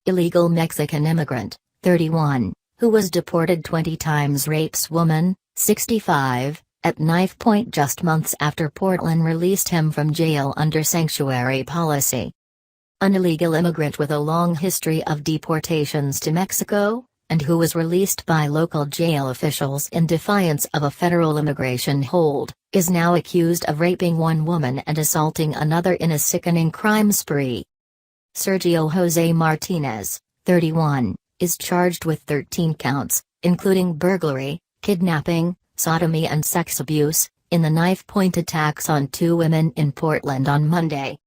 illegal Mexican immigrant, 31, who was deported 20 times, rapes woman, 65, at knife point just months after Portland released him from jail under sanctuary policy. An illegal immigrant with a long history of deportations to Mexico, and who was released by local jail officials in defiance of a federal immigration hold, is now accused of raping one woman and assaulting another in a sickening crime spree. Sergio Jose Martinez, 31, is charged with 13 counts, including burglary, kidnapping, sodomy and sex abuse, in the knife-point attacks on two women in Portland on Monday.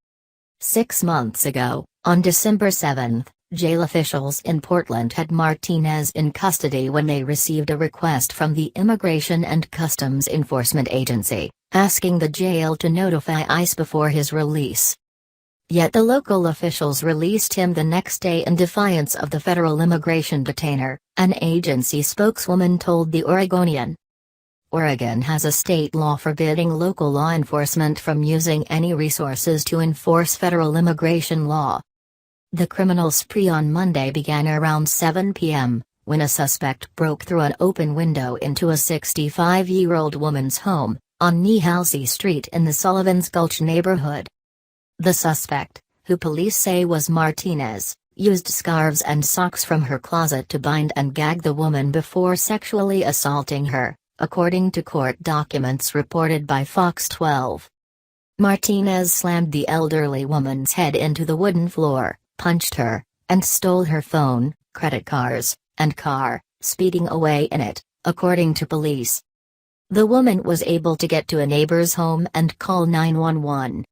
6 months ago, on December 7, jail officials in Portland had Martinez in custody when they received a request from the Immigration and Customs Enforcement Agency, asking the jail to notify ICE before his release. Yet the local officials released him the next day in defiance of the federal immigration detainer, an agency spokeswoman told the Oregonian. Oregon has a state law forbidding local law enforcement from using any resources to enforce federal immigration law. The criminal spree on Monday began around 7 p.m., when a suspect broke through an open window into a 65-year-old woman's home, on Nehalsey Street in the Sullivan's Gulch neighborhood. The suspect, who police say was Martinez, used scarves and socks from her closet to bind and gag the woman before sexually assaulting her, according to court documents reported by Fox 12. Martinez slammed the elderly woman's head into the wooden floor, punched her, and stole her phone, credit cards, and car, speeding away in it, according to police. The woman was able to get to a neighbor's home and call 911.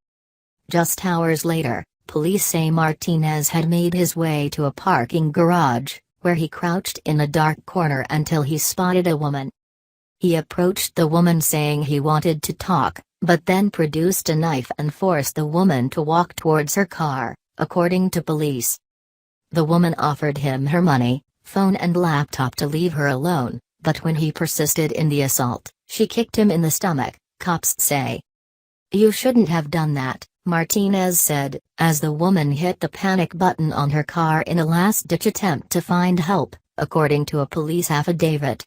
Just hours later, police say Martinez had made his way to a parking garage, where he crouched in a dark corner until he spotted a woman. He approached the woman saying he wanted to talk, but then produced a knife and forced the woman to walk towards her car, according to police. The woman offered him her money, phone and laptop to leave her alone, but when he persisted in the assault, she kicked him in the stomach, cops say. "You shouldn't have done that," Martinez said, as the woman hit the panic button on her car in a last-ditch attempt to find help, according to a police affidavit.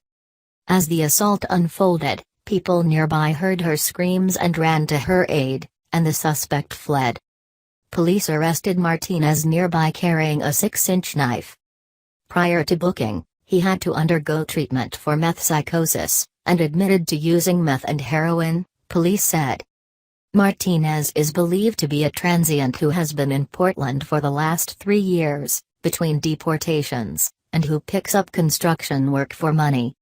As the assault unfolded, people nearby heard her screams and ran to her aid, and the suspect fled. Police arrested Martinez nearby carrying a 6-inch knife. Prior to booking, he had to undergo treatment for meth psychosis, and admitted to using meth and heroin, police said. Martinez is believed to be a transient who has been in Portland for the last 3 years, between deportations, and who picks up construction work for money.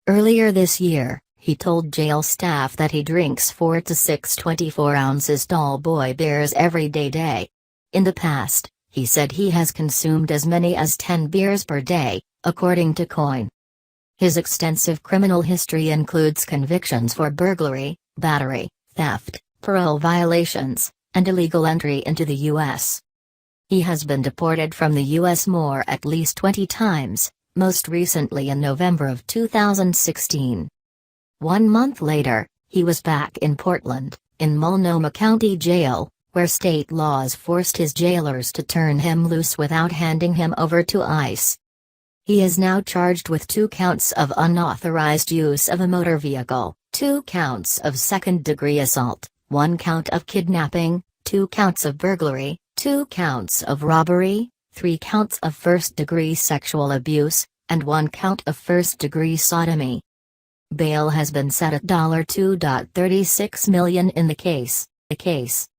Earlier this year, he told jail staff that he drinks 4 to 6 24-ounces tall boy beers every day. In the past, he said he has consumed as many as 10 beers per day, according to Coin. His extensive criminal history includes convictions for burglary, battery, theft, parole violations, and illegal entry into the U.S. He has been deported from the U.S. at least 20 times, most recently in November of 2016. 1 month later, he was back in Portland, in Multnomah County Jail, where state laws forced his jailers to turn him loose without handing him over to ICE. He is now charged with 2 counts of unauthorized use of a motor vehicle, 2 counts of second-degree assault, 1 count of kidnapping, 2 counts of burglary, 2 counts of robbery, 3 counts of first-degree sexual abuse, and 1 count of first-degree sodomy. Bail has been set at $2.36 million in the case.